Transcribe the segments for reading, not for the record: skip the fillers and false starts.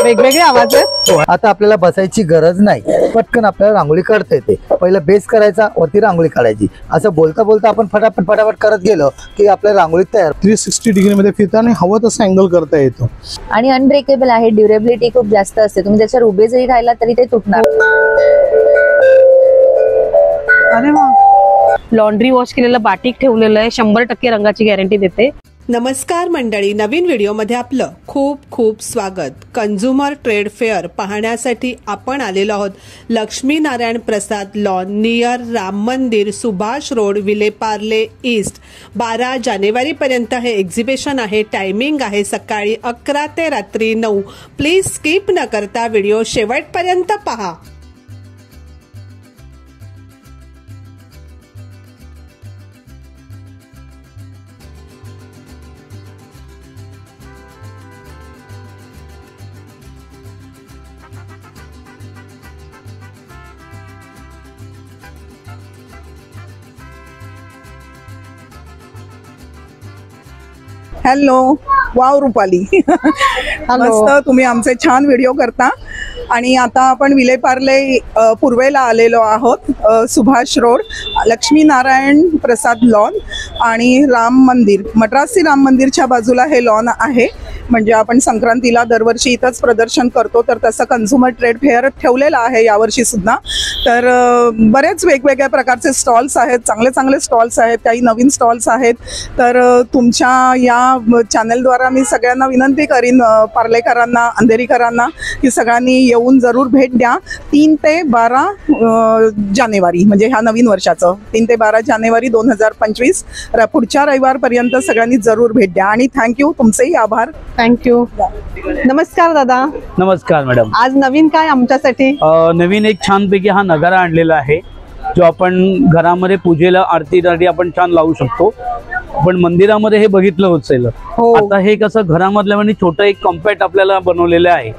वेगवेगळे आवाज आहेत। आता आपल्याला बसायची गरज नाही, पटकन आपल्याला रांगोळी काढता येते। पहिला बेस करायचा, वरती रांगोळी काढायची। असं बोलता बोलता आपण फटाफट फटाफट करत गेलो की आपल्या रांगोळी तयार। 360 डिग्री मध्ये फिरता आणि हवं तसं अँगल करता येतो आणि अनब्रेकेबल आहे, ड्युरेबिलिटी खूप जास्त असते। तुम्ही त्याच्यावर उभे जरी राहिला तरी ते तुटणार। अरे वा, लॉन्ड्री वॉश केलेलं बाटिक ठेवलेलं आहे, 100% रंगाची गॅरंटी देते। नमस्कार मंडळी, नवीन व्हिडिओमध्ये आपलं खूप खूप स्वागत। कंझ्युमर ट्रेड फेअर पाहण्यासाठी आपण आलेलो आहोत लक्ष्मी नारायण प्रसाद लॉन नियर राम मंदिर, सुभाष रोड, विलेपार्ले ईस्ट। 12 जानेवारी पर्यंत हे एक्झिबिशन आहे। टायमिंग आहे सकाळी 11 ते रात्री 9। प्लीज स्किप न करता व्हिडिओ शेवटपर्यंत पहा। हॅलो, वाव रुपाली मस्त, तुम्ही आमचे छान व्हिडिओ करता। आणि आता आपण विलेपार्ले पूर्वेला आलेलो आहोत, सुभाष रोड, लक्ष्मी नारायण प्रसाद लॉन आणि राम मंदिर, मद्रासी राम मंदिरच्या बाजूला हे लॉन आहे। म्हणजे आपण संक्रांतीला दरवर्षी इथंच प्रदर्शन करतो, तर तसं कंझ्युमर ट्रेड फेअर ठेवलेलं आहे यावर्षी सुद्धा। तर बरेच वेगवेगळ्या प्रकारचे स्टॉल्स आहेत, चांगले चांगले स्टॉल्स आहेत, काही नवीन स्टॉल्स आहेत। तर तुमच्या या चॅनलद्वारा मी सगळ्यांना विनंती करीन, पार्लेकरांना, अंधेरीकरांना, की सगळ्यांनी येऊन जरूर भेट द्या। 3 ते 12 जानेवारी म्हणजे ह्या नवीन वर्षाचं 3 ते 12 जानेवारी 2025 पुढच्या रविवारपर्यंत सगळ्यांनी जरूर भेट द्या। आणि थँक्यू, तुमचेही आभार। थँक्यू। नमस्कार दादा। नमस्कार मॅडम। आज नवीन काय आमच्यासाठी? नवीन एक छानपैकी हा नगारा आणलेला आहे, जो आपण घरामध्ये पूजेला आरतीसाठी आपण छान लावू शकतो। पण मंदिरामध्ये हे बघितलं असेल, आता हे कसं घरामधल्या म्हणजे छोटं एक कॉम्पॅक्ट आपल्याला बनवलेलं आहे,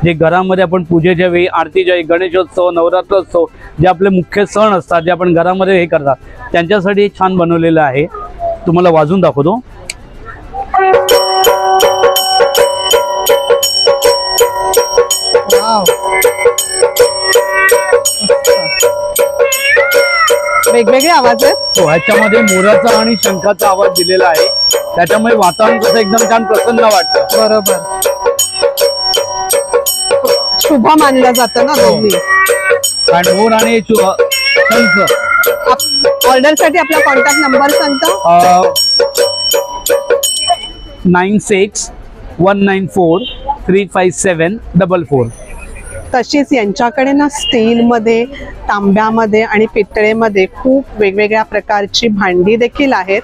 जे घरामध्ये आपण पूजेच्या वेळी, आरतीच्या वेळी, गणेशोत्सव, नवरात्रोत्सव, जे आपले मुख्य सण असतात, जे आपण घरामध्ये हे करतात, त्यांच्यासाठी छान बनवलेलं आहे। तुम्हाला वाजून दाखवतो। वेगवेगळे आवाज आहेत। ह्याच्यामध्ये मोराचा आणि शंखाचा आवाज दिलेला आहे, त्याच्यामुळे वातावरण कसं एकदम छान प्रसन्न वाटतं। बरोबर, शुभ मानलं जातं ना दोन्ही। आणि मोर आणि शंख। ऑर्डर साठी आपला कॉन्टॅक्ट नंबर सांगता? 9619435744। तशीच यांच्याकडे ना स्टीलमध्ये, तांब्यामध्ये आणि पितळेमध्ये खूप वेगवेगळ्या प्रकारची भांडी देखील आहेत।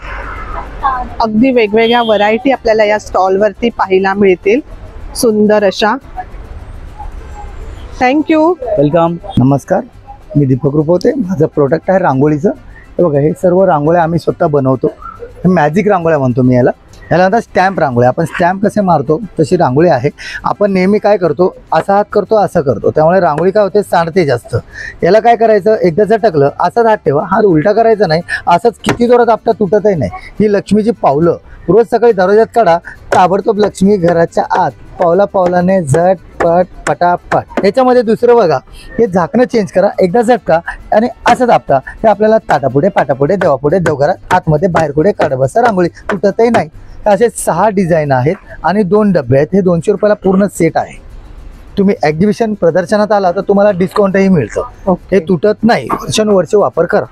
अगदी वेगवेगळ्या व्हरायटी आपल्याला या स्टॉलवरती पाहायला मिळतील, सुंदर अशा। Thank you, welcome. नमस्कार, मी दीपक रुपवते। माझं प्रोडक्ट आहे रांगोळीचं। हे बघा, हे सर्व रांगोळ्या आम्ही स्वतः बनवतो। हे मॅजिक रांगोळ्या म्हणतो मी याला आता स्टॅम्प रांगोळी। आपण स्टॅम्प कसे मारतो तशी रांगोळी आहे। आपण नेहमी काय करतो, असा हात करतो, असं करतो, त्यामुळे रांगोळी काय होते, सांडते जास्त। याला काय करायचं, एकदा झटकलं, असाच हात ठेवा, हात उलटा करायचा नाही, असंच किती जोरात आपटा तुटतही नाही। ही लक्ष्मीची पावलं रोज सकाळी दरवाजात काढा, ताबडतोब लक्ष्मी घराच्या आत पावला पावलाने झटपट पटापट। याच्यामध्ये दुसरं बघा, हे झाकणं चेंज करा, एकदा झटका आणि असंच आपटा। हे आपल्याला ताटापुढे, पाटापुढे, देवापुढे, देवघरात, आतमध्ये, बाहेर कुठे काढ बसा, रांगोळी तुटतही नाही। असे 6 डिझाईन आहेत आणि 2 डबे आहेत। हे 200 रुपयाला पूर्ण सेट आहे। तुम्ही एक्झिबिशन प्रदर्शनात आला तर तुम्हाला डिस्काउंटही मिळतं। हे तुटत नाही, वर्षानुवर्ष वापर करा।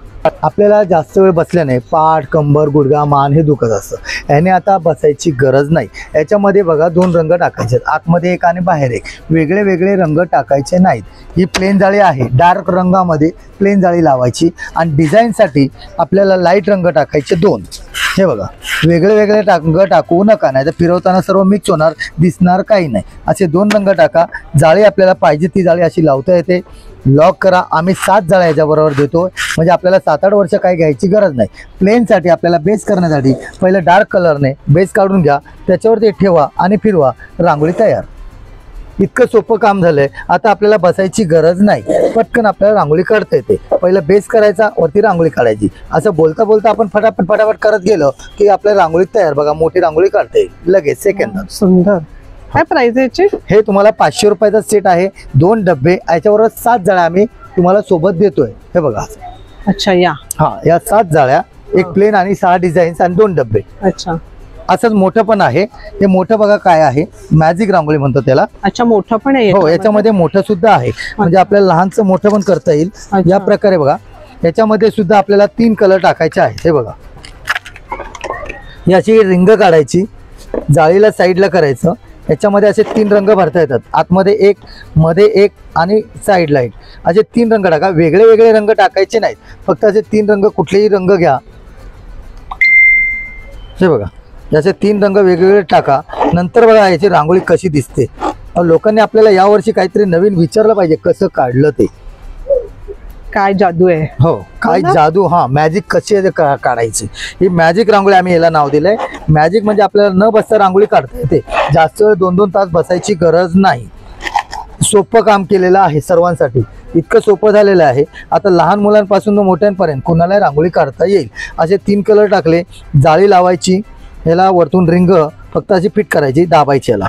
आपल्याला जास्त वेळ बसल्याने पाठ, कंबर, गुडघा, मान हे दुखत असतं। याने आता बसायची गरज नाही। याच्यामध्ये बघा 2 रंग टाकायचे, आतमध्ये एक आणि बाहेर एक, वेगळे वेगळे रंग टाकायचे नाहीत। ही प्लेन जाळी आहे, डार्क रंगामध्ये प्लेन जाळी लावायची आणि डिझाईनसाठी आपल्याला लाईट रंग टाकायचे 2। हे बघा, वेगळे वेगळे रंग टाकू नका, नाही तर फिरवताना सर्व मिक्स होणार, दिसणार काही नाही। असे 2 रंग टाका। जाळी आपल्याला पाहिजे ती जाळी अशी लावता येते। लॉक करा। आम्ही 7 जाळ्या याच्याबरोबर देतो, म्हणजे आपल्याला 7-8 वर्ष काही घ्यायची गरज नाही। प्लेनसाठी आपल्याला बेस करण्यासाठी पहिलं डार्क कलरने बेस काढून घ्या, त्याच्यावर ते ठेवा आणि फिरवा, रांगोळी तयार। इतकं सोपं काम झालंय. आता आपल्याला बसायची गरज नाही, पटकन आपल्याला रांगोळी काढता येते. पहिलं बेस करायचा, वरती रांगोळी काढायची. असं बोलता बोलता आपण फटाफट करत गेलो की आपल्या रांगोळी तयार. बघा, मोठी रांगोळी काढता येईल लगेच सेकंदात. सुंदर. काय प्राइस याची? हे तुम्हाला 500 रुपयाचा सेट आहे. 2 डब्बे, याच्याबरोबर 7 जाळ्या आम्ही तुम्हाला सोबत देतोय. हे बघा. अच्छा, या या 7 जाळ्या, एक प्लेन आणि 6 डिझाईन्स आणि 2 डब्बे. अच्छा. असंच मोठं पण आहे. हे मोठं बघा काय आहे, मॅजिक रांगोळी म्हणतो त्याला. अच्छा, मोठं पण आहे. हो, याच्यामध्ये मोठं सुद्धा आहे. म्हणजे आपल्याला लहानचं मोठं पण करता येईल. या प्रकारे बघा, याच्यामध्ये सुद्धा आपल्याला 3 कलर टाकायचे आहेत. हे बघा, याची रिंग काढायची, जाळीला साईडला करायचं. याच्यामध्ये असे 3 रंग भरता येतात. आतमध्ये एक, मध्ये एक आणि साईडला एक, असे 3 रंग टाका. वेगळे वेगळे रंग टाकायचे नाहीत, फक्त असे 3 रंग, कुठलेही रंग घ्या. हे बघा, याचे 3 रंग वेगवेगळे टाका. नंतर बघा याची रांगोळी कशी दिसते. लोकांनी आपल्याला यावर्षी काहीतरी नवीन विचारलं पाहिजे, कसं काढलं ते. काय जादू आहे. हो, काय जादू. मॅजिक कशी काढायची, ही मॅजिक रांगोळी आम्ही याला नाव दिलंय. मॅजिक म्हणजे आपल्याला न बसता रांगोळी काढता येते. जास्त 2-2 तास बसायची गरज नाही. सोपं काम केलेलं आहे सर्वांसाठी. इतकं सोपं झालेलं आहे. आता लहान मुलांपासून मोठ्यांपर्यंत कोणाला रांगोळी काढता येईल. असे 3 कलर टाकले, जाळी लावायची, ह्याला वरतून रिंग फक्त अशी फिट करायची, दाबायची. याला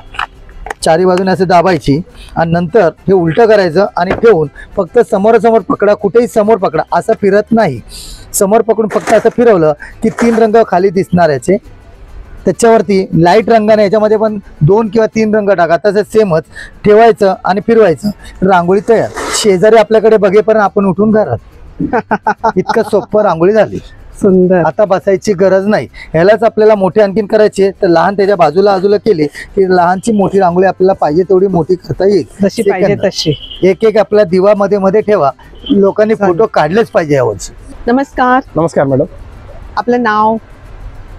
चारी बाजूने असे दाबायची आणि नंतर हे उलटं करायचं आणि ठेवून फक्त समोरासमोर पकडा. कुठेही समोर पकडा, असं फिरत नाही. समोर पकडून फक्त असं फिरवलं की 3 रंग खाली दिसणार याचे. त्याच्यावरती लाईट रंगाने, याच्यामध्ये पण 2 किंवा 3 रंग टाका. तसं सेमच ठेवायचं आणि फिरवायचं, रांगोळी तयार. शेजारी आपल्याकडे बघेपर्यंत आपण उठून घरात. इतकं सोपं रांगोळी झाली. सुंदर. आता बसायची गरज नाही. ह्यालाच आपल्याला मोठी आणखीन करायची तर लहान त्याच्या बाजूला केली की लहानची मोठी रांगोळी आपल्याला पाहिजे तेवढी मोठी करता येईल. जशी पाहिजे तशी. एक आपला दिवा मध्ये ठेवा. लोकांनी फोटो काढलेच पाहिजे यावर्षी. नमस्कार. नमस्कार मॅडम, आपलं नाव?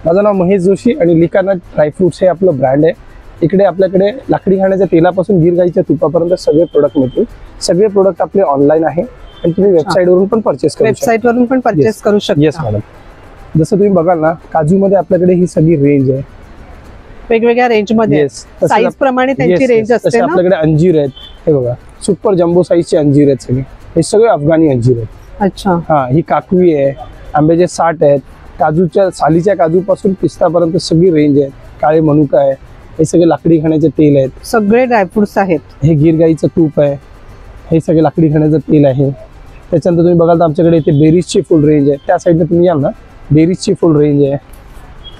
माझं नाव महेश जोशी आणि लिकाना ड्रायफ्रुट्स हे आपलं ब्रँड आहे. इकडे आपल्याकडे लाकडी खाण्याच्या तेलापासून गिर गाईच्या तुपापर्यंत सगळे प्रोडक्ट मिळतील. सगळे प्रोडक्ट आपले ऑनलाईन आहे आणि तुम्ही वेबसाईटवरून पण परचेस करू शकता. वेबसाईटवरून पण परचेस करू शकता. Yes madam. जसं तुम्ही बघाल ना, काजूमध्ये आपल्याकडे ही सगळी रेंज आहे. वेगवेगळ्या रेंज मध्ये, साईज प्रमाणे त्यांची रेंज असते ना. आपल्याकडे अंजीर आहेत. हे बघा, सुपर जम्बो साईजचे अंजीर आहेत सगळे. हे सगळे अफगाणी अंजीर आहेत. अच्छा. ही काकवी आहे, आंब्याचे 60 आहेत. काजूच्या सालीच्या काजूपासून पिस्तापर्यंत सगळी रेंज आहे. काळे मनुका आहे. हे सगळे लाकडी खाण्याचे तेल आहेत. सगळे ड्रायफ्रुट्स आहेत. हे गिर गाईचं तूप आहे. हे सगळे लाकडी खाण्याचं तेल आहे. त्याच्यानंतर तुम्ही बघाल तर आमच्याकडे इथे बेरीजची फुल रेंज आहे. त्या साईडला तुम्ही याल ना, बेरीजची फुल रेंज आहे.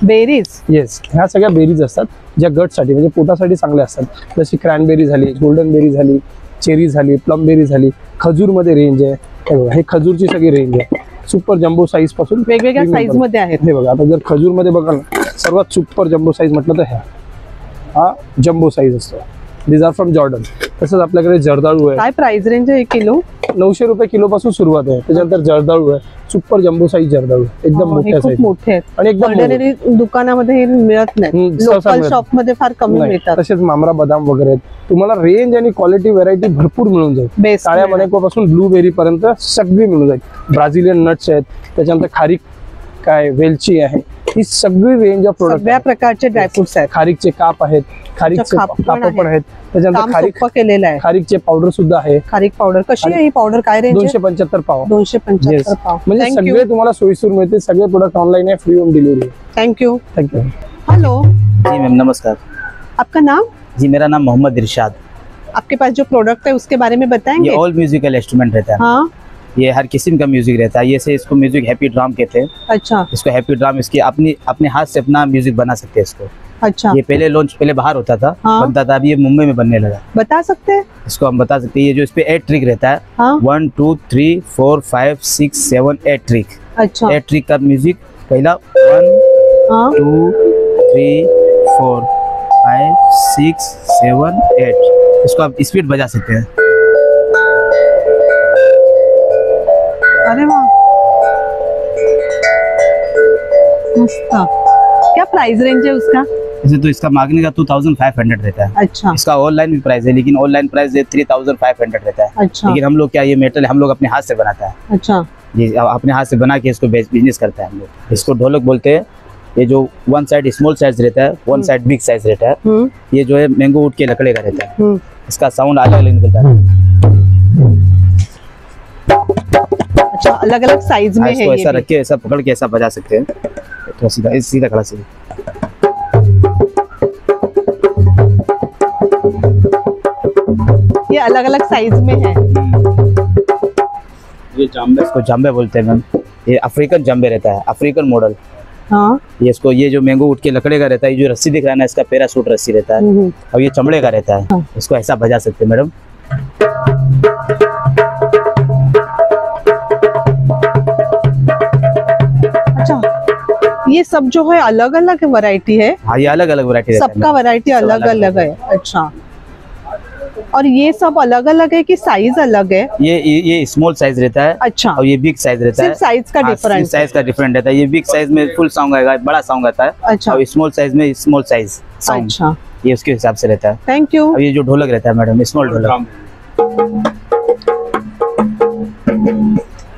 बेरीज? येस, ह्या सगळ्या बेरीज असतात ज्या गटसाठी म्हणजे पोटासाठी चांगल्या असतात. जशी क्रॅनबेरी झाली, गोल्डन बेरी झाली, चेरी झाली, प्लम बेरी झाली. खजूरमध्ये रेंज आहे. हे बघा, हे खजूरची सगळी रेंज आहे. सुपर जम्बो साईज पासून वेगवेगळ्या साईज मध्ये आहेत. हे बघा, आता जर खजूरमध्ये बघाल ना, सर्वात सुपर जम्बो साईज म्हटलं तर हा जम्बो साईज असतो. दिस आर फ्रॉम जॉर्डन. तसंच आपल्याकडे जर्दाळू आहे. काय प्राइस रेंज आहे किलो? 900 रुपये किलो पासून सुरुवात आहे. त्याच्यानंतर जर्दाळू आहे, सुपर जम्बो साईज जर्दाळू, एकदम मोठ्या साईज, मोठे आहेत आणि एकदम ऑर्डिनरी दुकानामध्ये हे मिळत नाही. लोकल शॉप मध्ये फार कमी मिळतात. तसेच मामरा बदाम वगैरे तुम्हाला रेंज आणि क्वालिटी व्हरायटी भरपूर मिळून जाईल. काळ्या मणिकापासून ब्लूबेरी पर्यंत सगळी मिळून जाईल. ब्राझिलियन नट्स आहेत, त्याच्यानंतर खारीक काय, वेलची आहे, ही सगळी रेंज ऑफ प्रोडक्ट. सगळ्या प्रकारचे ड्रायफ्रुट्स आहेत. खारीकचे काप आहेत, खारीकचे काप पण आहेत. त्याच्यानंतर खारीक केलेलं आहे. खारीकचे पावडर सुद्धा आहे. खारीक पावडर कशी आहे ही पावडर? काय रेंज? 275 पाव. 275 पाव. म्हणजे सगळे तुम्हाला सोयीस्कर मिळतील. सगळे प्रोडक्ट ऑनलाइन है, free home delivery. Thank you. Hello जी मैम, नमस्कार. आपका नाम? जी मेरा नाम मोहम्मद इरशाद. आपके पास जो प्रोडक्ट है उसके बारे में बताएंगे? ये ऑल म्यूजिकल इंस्ट्रूमेंट रहता है. हाँ, ये हर किस्म का म्यूजिक रहता है. ये से इसको म्यूजिक हैप्पी ड्रम कहते हैं. अच्छा. इसको हैप्पी ड्रम, इसकी अपने हाथ से अपना म्यूजिक बना सकते हैं इसको. अच्छा. ये पहले बाहर होता था, हाँ, बनता था. अभी ये मुंबई में बनने लगा. बता सकते हैं? इसको हम बता सकते हैं. ये जो इस पे 8 ट्रिक रहता है. हाँ? 1 2 3 4 5 6 7 8 ट्रिक. अच्छा. 8 ट्रिक का म्यूजिक. पहला 1 2 3 4 5 6 7 8. इसको आप स्पीड बजा सकते हैं. अरे वाह, मस्त. क्या प्राइस रेंज है उसका? जैसे तो इसका मांगने का 2500 रहता है. अच्छा. इसका ऑनलाइन भी प्राइस है, लेकिन ऑनलाइन प्राइस 3500 रहता है. अच्छा. लेकिन हम लोग क्या, ये मेटल हम लोग अपने हाथ से बनाता है. अच्छा. ये अपने हाथ से बना के इसको बिजनेस करता है हम लोग. इसको ढोलक बोलते हैं. ये जो 1 साइड स्मॉल साइज रहता है, 1 साइड बिग साइज रहता है. ये जो है मैंगो वुड के लकड़े का रहता है. इसका साउंड अलग अलग निकलता है। अच्छा, अलग अलग साइज में है इसको ये ऐसा भी। रख के ऐसा पकड़ के ऐसा बजा सकते हैं। थोड़ा सीधा सीधा खड़ा सीधा। ये अलग अलग साइज में है। ये जाम्बे, इसको जाम्बे बोलते हैं मैम। ये अफ्रीकन जाम्बे रहता है, अफ्रीकन मॉडल। हाँ। ये इसको, ये जो मैंगो उठ के लकड़े का रहता है, ये जो रस्सी दिख रहा है ना, इसका पैरासूट रस्सी रहता है, और ये चमड़े का रहता है। इसको ऐसा बजा सकते हैं मैडम। अच्छा, ये सब जो है अलग अलग वैरायटी है। हाँ, ये अलग अलग वैरायटी रहता है सबका मैम। वैरायटी सब अलग अलग है। अच्छा, और ये सब अलग अलग है कि साइज अलग है? ये स्मॉल साइज रहता है। अच्छा, और ये बिग साइज रहता है। सिर्फ साइज का डिफरेंस। साइज का डिफरेंट रहता है। ये बिग साइज में फुल सॉन्ग आएगा, बड़ा सॉन्ग आता है। अच्छा, और स्मॉल साइज में स्मॉल साइज सॉन्ग। अच्छा, ये उसके हिसाब से रहता है। Thank you. और ये जो ढोलक रहता है मैडम, स्मॉल ढोलक,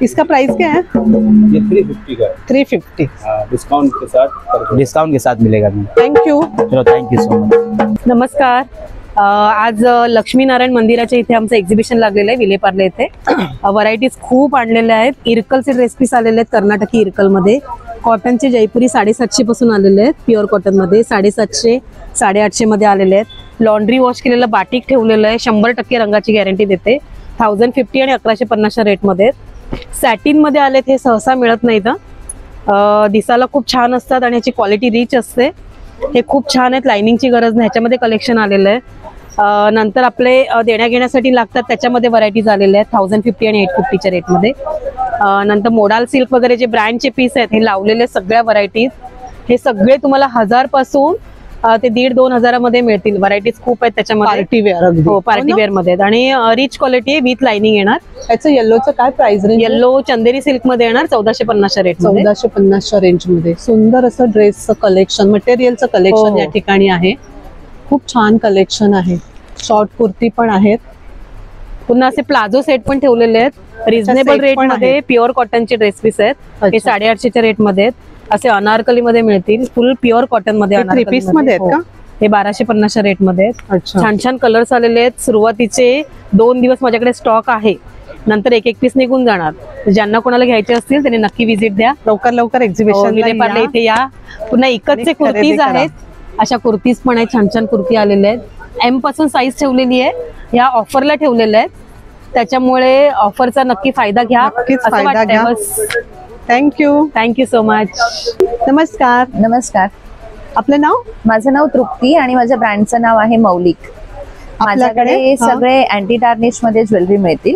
इसका प्राइस क्या है? ये 350 का है। 350। डिस्काउंट के साथ, डिस्काउंट के साथ मिलेगा मैम। Thank you. चलो, थैंक यू सो मच। नमस्कार। आज लक्ष्मीनारायण मंदिराच्या इथे आमचं एक्झिबिशन लागलेलं आहे विलेपार्ले इथे. व्हरायटीज खूप आणलेल्या आहेत. इरकलचे ड्रेस आलेले आहेत, कर्नाटकी इरकलमध्ये. कॉटनचे जयपुरी 750 पासून आलेले आहेत, प्युअर कॉटन मध्ये 750, 850 मध्ये आलेले आहेत. लॉन्ड्री वॉश केलेलं बाटिक ठेवलेलं आहे, 100% रंगाची गॅरंटी देते. 1050 आणि 1150 रेट मध्ये. सॅटिन मध्ये आलेत, हे सहसा मिळत नाहीत. दिसायला खूप छान असतात आणि याची क्वालिटी रिच असते. हे खूप छान आहेत, लाइनिंगची गरज नाही, ह्याच्यामध्ये कलेक्शन आलेलं आहे. नंतर आपले देण्या घेण्यासाठी लागतात त्याच्यामध्ये व्हरायटीज आलेल्या आहेत 1050 आणि 850च्या रेटमध्ये. नंतर मोडाल सिल्क वगैरे जे ब्रँडचे पीस आहेत हे लावलेले सगळ्या व्हरायटीज, हे सगळे तुम्हाला 1000 पासून ते 1,500-2,000 मध्ये मिळतील. व्हरायटीज खूप आहेत त्याच्यामध्ये. पार्टी वेअर अगदी. हो, पार्टी वेअर मध्ये आणि रिच क्वालिटी विथ लाइनिंग येणार. याचं येल्लोचं काय प्राइस रेंज? येल्लो चंदेरी सिल्क मध्ये येणार 1450च्या रेट. 1450च्या रेंज मध्ये. सुंदर असं ड्रेसचं कलेक्शन, मटेरियलचं कलेक्शन या ठिकाणी आहे. खूप छान कलेक्शन आहे. शॉर्ट कुर्ती पण आहेत. पुन्हा असे प्लाझो सेट पण ठेवलेले आहेत रिझनेबल रेट मध्ये. प्युअर कॉटनचे ड्रेस पीस आहेत, हे 850च्या रेट मध्ये आहेत. असे अनारकली मध्ये मिळतील, फुल प्युअर कॉटन मध्ये. 3 पीस मध्ये आहेत का? हे 1250च्या रेट मध्ये आहेत. अच्छा, छान छान कलर्स आलेले आहेत. सुरुवातीचे 2 दिवस माझ्याकडे स्टॉक आहे, नंतर एक पीस निघून जाणार. ज्यांना कोणाला घ्यायचे असतील त्यांनी नक्की विजिट द्या. लवकर एक्झिबिशन विलेपार्ले इथे या. पुन्हा इकतचे कुर्तीज आहेत, अशा कुर्तीज पण आहेत, छान छान कुर्ती आलेल्या आहेत. M पासून साईज ठेवलेली आहे, या ऑफरला ठेवलेल्या आहेत, त्याच्यामुळे ऑफरचा नक्की फायदा घ्या. फायदा घ्या. Thank you so much. नमस्कार. नमस्कार. आपलं नाव? माझं नाव तृप्ती आणि माझ्या ब्रँडचं नाव आहे मौलिक. माझ्याकडे सगळे अँटी टार्निश मध्ये ज्वेलरी मिळतील.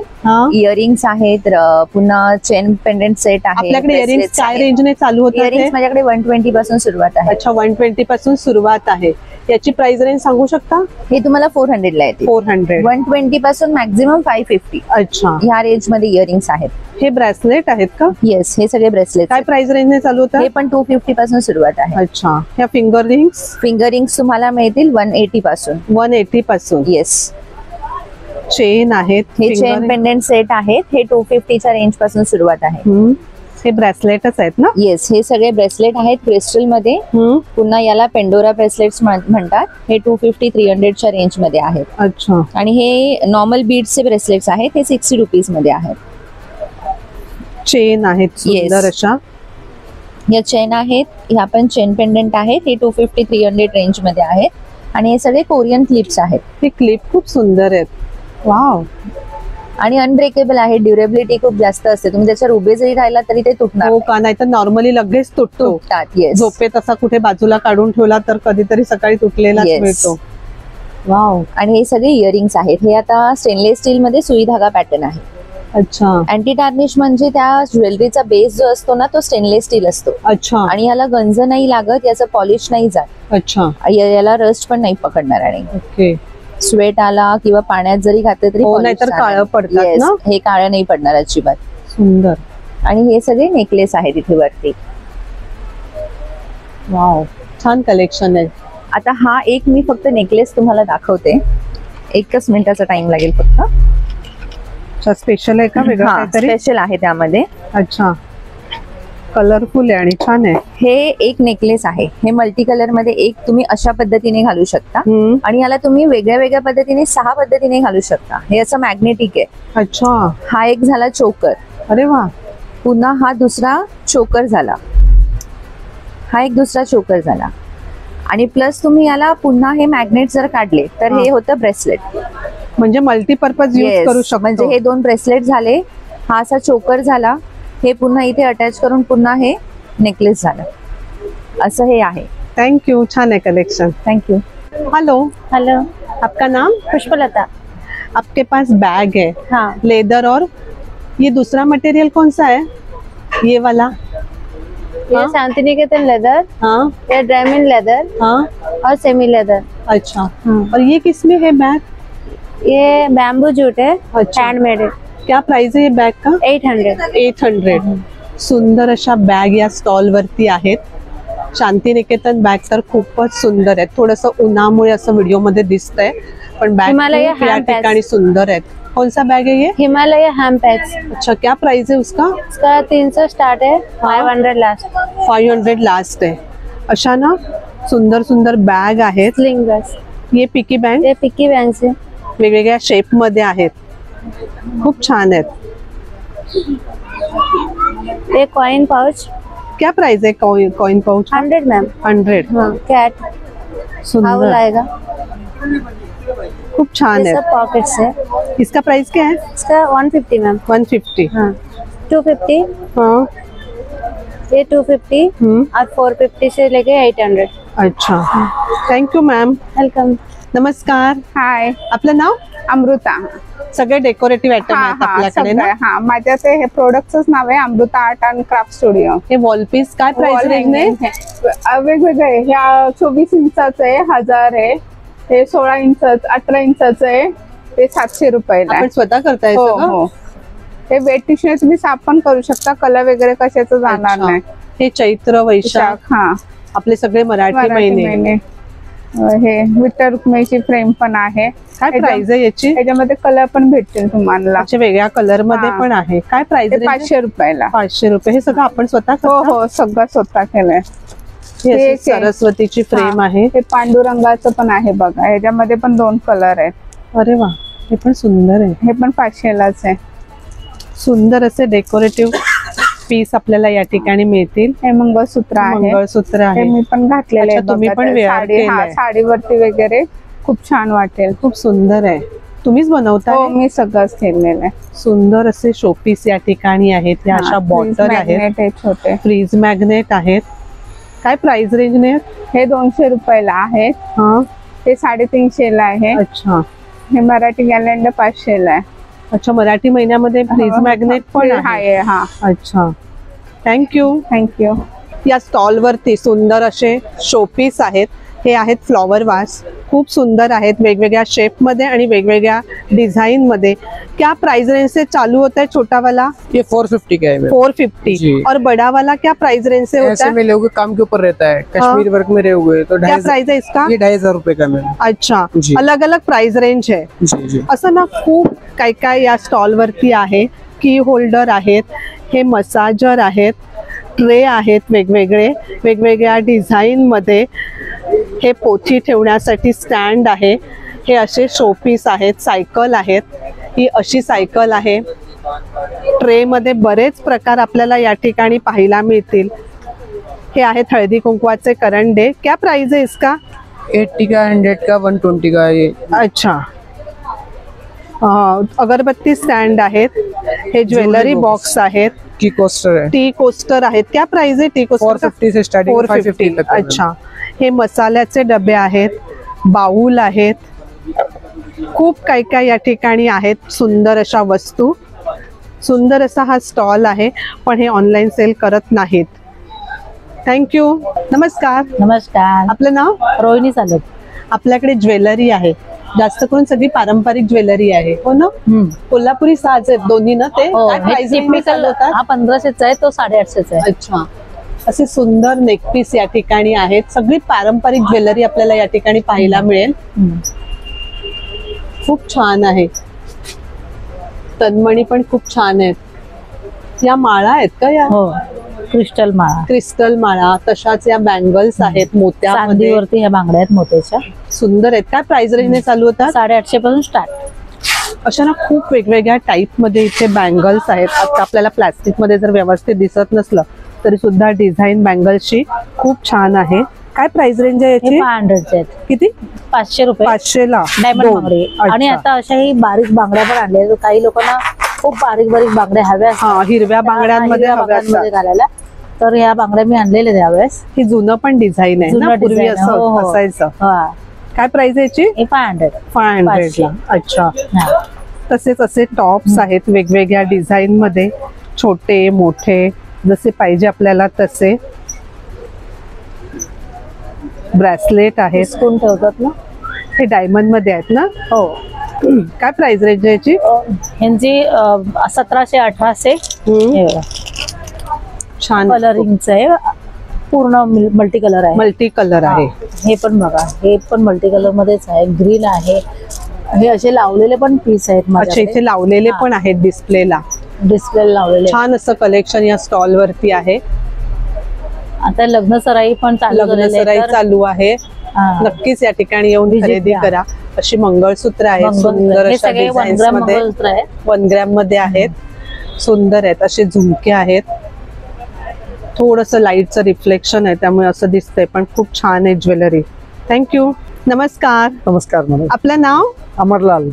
इयरिंग्स आहेत, पुन्हा चेन पेंडेंट सेट आहे. आपल्याकडे इयरिंग्स काय रेंजने चालू होतात? इयरिंग्स माझ्याकडे 120 पासून सुरुवात आहे. अच्छा, 120 पासून सुरुवात आहे. याची प्राइस रेंज सांगू शकता? हे तुम्हाला 400 ला येते. 400. 120 पासून मॅक्झिमम 550. अच्छा, ह्या रेंज मध्ये इयरिंग्स आहेत. हे ब्रेसलेट आहेत का? येस, हे सगळे ब्रेसलेट. काय प्राइस रेंजने चालू होतात? हे पण 250 पासून सुरुवात आहे. अच्छा, ह्या फिंगर रिंग्स तुम्हाला मिळतील 180 पासून. 180 पासून. येस. चेन आहेत, हे चेन पेंडेंट सेट आहेत, हे 250च्या रेंज पासून सुरुवात आहे. हे ब्रेसलेटच आहेत ना? येस, हे सगळे ब्रेसलेट आहेत क्रिस्टल मध्ये. पुन्हा याला पेंडोरा ब्रेसलेट्स म्हणतात. हे 250-300च्या रेंज मध्ये आहेत. अच्छा, आणि हे नॉर्मल बीड्सचे ब्रेसलेट्स आहेत, हे 60 रुपीज मध्ये आहेत. चेन आहेत सुंदर अशा. या चेन आहेत, ह्या पण चेन पेंडेंट आहेत, हे 250-300 रेंज मध्ये आहेत. आणि हे सगळे कोरियन क्लिप्स आहेत. हे क्लिप खूप सुंदर आहेत. वाव. आणि अनब्रेकेबल आहे, ड्युरेबिलिटी खूप जास्त असते. तुम्ही त्याच्यावर उभे जरी राहिला तरी ते तुटणार. हो का? नाही तर नॉर्मली लगेच तुटतात. येस. झोपेत असा कुठे बाजूला काढून ठेवला तर कधीतरी सकाळी तुटलेला मिळतो. वाव. आणि हे सगळे इयरिंग्स आहेत. हे आता स्टेनलेस स्टील मध्ये सुई धागा पॅटर्न आहे. अच्छा. अँटी टार्निश म्हणजे त्या ज्वेलरीचा बेस जो असतो ना तो स्टेनलेस स्टील असतो. अच्छा. आणि याला गंज नाही लागत, याचं पॉलिश नाही जात. अच्छा. याला रस्ट पण नाही पकडणार. आणि ओके. स्वेट आला किंवा पाण्यात जरी घातलं तरी नाहीतर काळं पडतात ना? हे काळं नाही पडणार अजिबात. सुंदर. आणि हे सगळे नेकलेस आहेत इथे वरती. वाव, छान कलेक्शन आहे. आता हा एक मी फक्त नेकलेस तुम्हाला दाखवते, 1 मिनिटाचा टाइम लागेल फक्त. स्पेशल आहे का? वेगळं काहीतरी स्पेशल आहे त्यामध्ये. अच्छा. कलरफुल आहे आणि छान आहे. हे एक नेकलेस आहे. हे मल्टी कलर मध्ये एक तुम्ही अशा पद्धतीने घालू शकता आणि याला तुम्ही वेगळ्या वेगळ्या पद्धतीने 6 पद्धतीने घालू शकता. हे असं मॅग्नेटिक आहे. अच्छा. हा एक झाला चोकर. अरे वा. पुन्हा हा दुसरा चोकर झाला. हा एक दुसरा चोकर झाला आणि प्लस तुम्ही याला पुन्हा हे मॅग्नेट जर काढले तर हे होतं ब्रेसलेट. म्हणजे मल्टीपर्पज यूज करू शकतो. म्हणजे हे 2 ब्रेसलेट झाले. हा असा चोकर झाला. हे पुन्हा इथे अटॅच करून पुन्हा हे नेकलेस झालं. असं हे आहे. थँक्यू. छान आहे कलेक्शन. थँक्यू. हेलो. हेलो. आपका नाम? पुष्पलता. आपके पास बैग है. हाँ. लेदर और ये दूसरा मटेरियल कौन सा है? ये वाला? ये शांतिनिकेतन लेदर. हाँ. ये डायमंड लेदर. हाँ. और सेमी लेदर. अच्छा. और ये किसमें है बैग? ये बैम्बू जूट है. अच्छा. हैंडमेड है. क्या प्राइस है ये बैग का? 800. 800. सुंदर अशा बॅग या स्टॉल वरती आहेत. शांतिनिकेतन बॅग तर खूपच सुंदर आहेत. थोडंसं उन्हामुळे असं व्हिडिओ मध्ये दिसतंय पण बॅग हिमालय या हैंड बैग. ठिकाणी सुंदर आहेत. कौन सा बैग है ये? Himalaya hand PACS. अच्छा. क्या प्राइस है उसका? इसका 300 स्टार्ट है. 500 लास्ट. 500 लास्ट आहे. अशा ना सुंदर सुंदर बॅग आहेत. Sling bag. ये पिकी बँक. ये पिकी बैंक से. वेगवेगळ्या शेप मध्ये आहेत. खूप छान आहेत. ये कॉइन पाउच. क्या प्राइस है कॉइन पाउच? 100 मैम. 100. हाँ. कैट. सुंदर. हाउल आएगा. खूप छान ये है. सब पॉकेट्स है. इसका प्राइस क्या है? इसका 150 मैम. 150. हाँ. 250. हाँ. ये 250 और 450 से लेके 800. अच्छा. Thank you ma'am. वेलकम. नमस्कार. हाय. आपलं नाव? अमृता. सगळे डेकोरेटिव्ह आयटम आहेत आपल्याकडे ना? हा, माझ्या ते हे प्रोडक्टच नाव आहे Amruta art and craft studio. हे वॉल पीस काय प्राइस रेंज ने? वेगवेगळे. ह्या 24 इंचाचं आहे 1000 आहे. हे 16 इंचाचं 18 इंचाचं आहे ते 700 रुपयाला आहे. आपण स्वतः करताय हो सगळं? हो. हे वेट टिश्यू तुम्ही साफ पण करू शकता. कलर वगैरे कशाचं जाणार अच्छा. नाही. हे चैत्र वैशाख हा आपले सगळे मराठी महिने. हे विठ्ठल रुक्मिणीची फ्रेम पण आहे. काय प्राइस आहे याची? त्याच्यामध्ये कलर पण भेटतील तुम्हाला. अच्छा. वेगळ्या कलर मध्ये पण आहे. काय प्राइस? 500 रुपयाला. 500 रुपये. हे सगळं आपण स्वतः हो करता? हो सगळं स्वतः केलंय. हे हे अशी सरस्वतीची फ्रेम आहे. हे पांडुरंगाचं पण आहे बघा. ह्याच्यामध्ये पण 2 कलर आहेत. अरे वा. हे पण सुंदर आहे. हे पण 500लाच आहे. सुंदर असे डेकोरेटिव्ह पीस आपल्याला या ठिकाणी मिळतील. हे मंगळसूत्र आहे. मंगळसूत्र आहे. हे मी पण घातलेले अच्छा, तुम्ही पण wear केलंय. साडीवरती वगैरे खूप छान वाटेल. खूप सुंदर आहे. तुम्हीच बनवताय? हो, मी सगळंच केलेलं आहे. सुंदर असे शोपीस या ठिकाणी आहेत. ह्या अशा बॉटल आहेत. छोटे फ्रीज मॅग्नेट आहेत. काय प्राइस रेंज ने? हे 200 रुपयाला आहे. हा. हे 350ला आहे. अच्छा. हे मराठी कॅलेंडर 500ला आहे. अच्छा. मराठी महिन्यामध्ये फ्रीज मॅग्नेट पण आहे. हा. अच्छा. थँक्यू. थँक्यू. या स्टॉल वरती सुंदर असे शोपीस आहेत. हे आहेत फ्लॉवर वास. खूप सुंदर आहेत. वेगवेगळ्या शेप मध्ये आणि वेगवेगळ्या डिझाइन मध्ये. क्या प्राइस रेंज से चालू होता है छोटा वाला? ये 450 का है मैम. 450. जी. और बड़ा वाला क्या प्राइस रेंज से होता ऐसे है? में लोगों के काम के ऊपर रहता है. कश्मीरी वर्क में रहे हुए तो क्या प्राइस है इसका? ये 2500 रुपए का मैम. अच्छा. जी. अलग अलग प्राइस रेंज है. जी जी. असं ना खूप काय काय या स्टॉल वरती आहे. की होल्डर आहेत. हे मसाजर आहेत. ट्रे आहेत वेगवेगळे वेगवेगळ्या डिझाइन मध्ये. हे पोथी ठेवण्यासाठी स्टँड आहे. हे असे शोपीस आहेत. सायकल आहेत. ही अशी सायकल आहे. ट्रे मध्ये बरेच प्रकार आपल्याला या ठिकाणी पाहायला मिळतील. हे आहेत हळदी कुंकवाचे करंडे. क्या प्राइस है इसका? 80 का, 100 का, 120 का. ये अच्छा. अगरबत्ती स्टँड आहेत. हे ज्वेलरी बॉक्स आहेत. की कोस्टर है. टी कोस्टर आहेत. क्या प्राइस है टी कोस्टर? 450 से स्टार्टिंग 550 तक. अच्छा. हे मसाल्याचे डबे आहेत. बाउल आहेत. खूप काय काय या ठिकाणी आहेत. सुंदर अशा वस्तू. सुंदर असा हा स्टॉल आहे. पण हे ऑनलाईन सेल करत नाहीत. थँक्यू. नमस्कार. नमस्कार. आपलं नाव? रोहिणी चालत. आपल्याकडे ज्वेलरी आहे. जास्त करून सगळी पारंपरिक ज्वेलरी आहे. हो ना? कोल्हापुरी साज आहेत दोन्ही ना? ते काय प्राइस रेंज मध्ये चालू होतात? हा 1500चा आहे. तो 850चा आहे. अच्छा. असे सुंदर नेकपीस या ठिकाणी आहेत. सगळी पारंपरिक ज्वेलरी आपल्याला या ठिकाणी पाहायला मिळेल. खूप छान आहे. तन्मणी पण खूप छान आहेत. या माळा आहेत का या? हो. क्रिस्टल माळा. क्रिस्टल माळा, तशाच या बँगल्स आहेत मोत्यामध्ये. चांदीवरती ह्या बांगड्या आहेत मोत्याच्या. सुंदर आहेत. काय प्राइस रेंजने चालू होतात? 850 पासून स्टार्ट. अशा ना खूप वेगवेगळ्या टाईप मध्ये इथे बँगल्स आहेत. आता आपल्याला प्लास्टिक मध्ये जर व्यवस्थित दिसत नसलं तरी सुद्धा डिझाईन बँगल्सची खूप छान आहे. काय प्राइस रेंज आहे याची? 500 आहेत. किती? 500 रुपये. 500 ला डायमंड बांगडे. आणि आता अशाही बारीक बांगड्या पण आणल्या. काही लोकांना खूप बारीक बारीक बांगड्या हव्या असतात, हिरव्या बांगड्यांमध्ये घालायला, तर ह्या बांगड्या मी आणलेल्या त्यावेळेस. ही जुनं पण डिझाईन आहे ना, पूर्वी असं असायचं. काय प्राइस याची? 500 ला. अच्छा. तसेच असे टॉप्स आहेत वेगवेगळ्या डिझाईन मध्ये, छोटे मोठे जसे पाहिजे आपल्याला तसे. ब्रेसलेट आहे, स्पून ठेवतात ना, हे डायमंड मध्ये आहेत ना? हो. काय प्राइस रेंज याची? ह्यांची 1700 1800. छान कलरिंगच आहे, पूर्ण मल्टी कलर आहे. मल्टी कलर आहे. हे पण बघा, हे पण मल्टी कलर मध्येच आहे. ग्रीन आहे. हे असे लावलेले पण पीस आहेत माझ्याकडे. इथे लावलेले पण आहेत डिस्प्लेला. लावलेले छान असं कलेक्शन या स्टॉल वरती आहे. आता लग्न सराई पण चालू आहे. नक्कीच या ठिकाणी येऊन खरेदी करा. अशी मंगळसूत्र आहेत सुंदर अशा डिझाईन्स मध्ये, 1 ग्रॅम मध्ये आहेत. सुंदर आहेत. असे झुमके आहेत. थोडस लाईटचं रिफ्लेक्शन आहे त्यामुळे असं दिसतंय, पण खूप छान आहे ज्वेलरी. थँक्यू. नमस्कार. नमस्कार मैडम. अपना नाम? अमरलाल.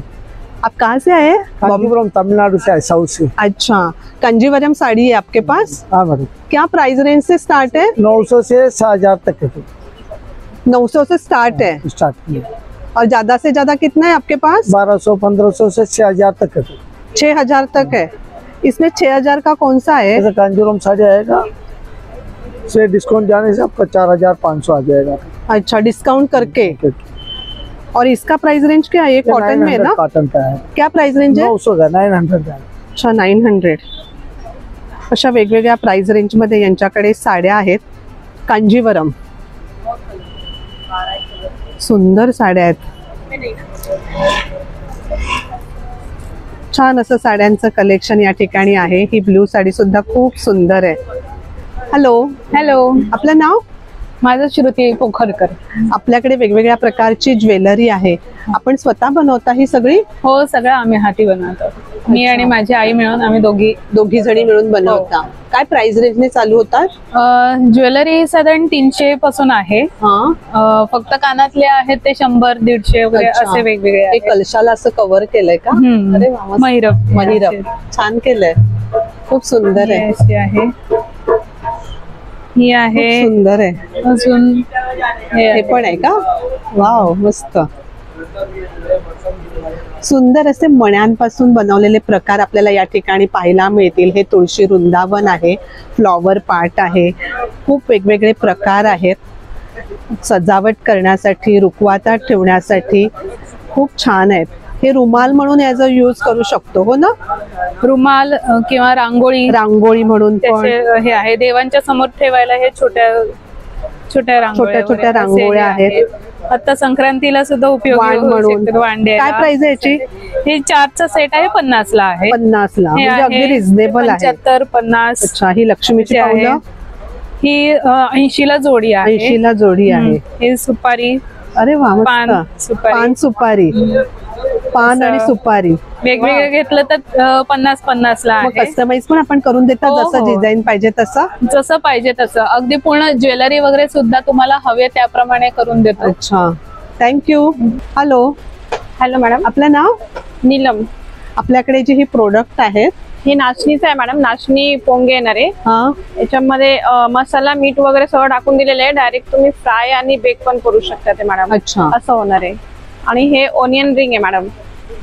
आप कहाँ से आए? कांजीवरम तमिलनाडु से आए, साउथ से. अच्छा, कांजीवरम साड़ी है आपके पास? हाँ मैडम. क्या प्राइस रेंज से स्टार्ट है? 900 से 6000 तक है. 900 से स्टार्ट है. स्टार्ट. और ज्यादा से ज्यादा कितना है आपके पास? 1200 1500 से 6000 तक है. 6000 तक है. इसमें 6000 का कौन सा है? जैसे कांजीवरम साड़ी आएगा, से डिस्काउंट जाने से आपका 4500 आ जाएगा. अच्छा, डिस्काउंट करके. और इसका प्राइस रेंज क्या है? ये कॉटन में है ना? कॉटन का है. क्या प्राइस रेंज है? 900 का, 900 का. अच्छा, 900. अशा वेगवेगळ्या प्राइस रेंज मध्ये यांच्याकडे साड्या आहेत. कांजीवरम, सुंदर साड्या आहेत. छान असं साड्यांचं कलेक्शन या ठिकाणी आहे. ही ब्लू साडी सुद्धा खूप सुंदर आहे. हॅलो. हॅलो. आपलं नाव? माझं श्रुती पोखरकर. आपल्याकडे वेगवेगळ्या प्रकारची ज्वेलरी आहे. आपण स्वतः बनवता ही सगळी? हो, सगळं आम्ही हाती बनवतो. मी आणि माझी आई मिळून आम्ही दोघी जणी मिळून बनवता. काय प्राइस रेंजने चालू होतात? ज्वेलरी साधारण 300 पासून आहे. फक्त कानातले आहेत ते 100 150 वगैरे असे वेगवेगळे. कलशाला असं कव्हर केलंय का? अरे वा, महिरप छान केलंय. खूप सुंदर आहे. ही आहे, सुंदर आहे. अजून हे पण आहे का? वाव, मस्त. सुंदर असे मण्यांपासून बनवलेले प्रकार आपल्याला या ठिकाणी पाहायला मिळतील. हे तुळशी वृंदावन आहे, फ्लॉवर पार्ट आहे, खूप वेगवेगळे प्रकार आहेत. सजावट करण्यासाठी, रुखवातात ठेवण्यासाठी खूप छान आहेत. हे रुमाल म्हणून याचा यूज करू शकतो, हो ना? रुमाल किंवा रांगोळी म्हणून हे आहे. देवांच्या समोर ठेवायला हे छोट्या रांगोळ्या आहेत. आता संक्रांतीला सुद्धा उपयोगी म्हणून. वांडे. काय प्राइस आहे याची? हे 4चा सेट आहे, 50 ला आहे. 50 ला, म्हणजे अगदी रिझनेबल आहे. 75 50. अच्छा, ही लक्ष्मीची पावलं. ही 80 ला जोडी आहे. 80 ला जोडी आहे. हे सुपारी. अरे वा, पान सुपारी. पान आणि सुपारी वेगवेगळे घेतलं तर 50 ला आहे. कस्टमाइज पण आपण करून देता, जसं डिझाईन पाहिजे जसं पाहिजे तसं. अगदी पूर्ण ज्वेलरी वगैरे सुद्धा तुम्हाला हवे त्याप्रमाणे करून देतो. अच्छा, थँक्यू. हॅलो. Hello madam. आपलं नाव? नीलम. आपल्याकडे जी ही प्रोडक्ट आहेत, ही नाचणीच आहे मॅडम. नाचणी पोंगे येणार आहे. याच्यामध्ये मसाला मीठ वगैरे सगळं टाकून दिलेलं आहे. डायरेक्ट तुम्ही फ्राय आणि बेक पण करू शकता ते मॅडम. अच्छा, असं होणार आहे. आणि हे ओनियन रिंग आहे मॅडम.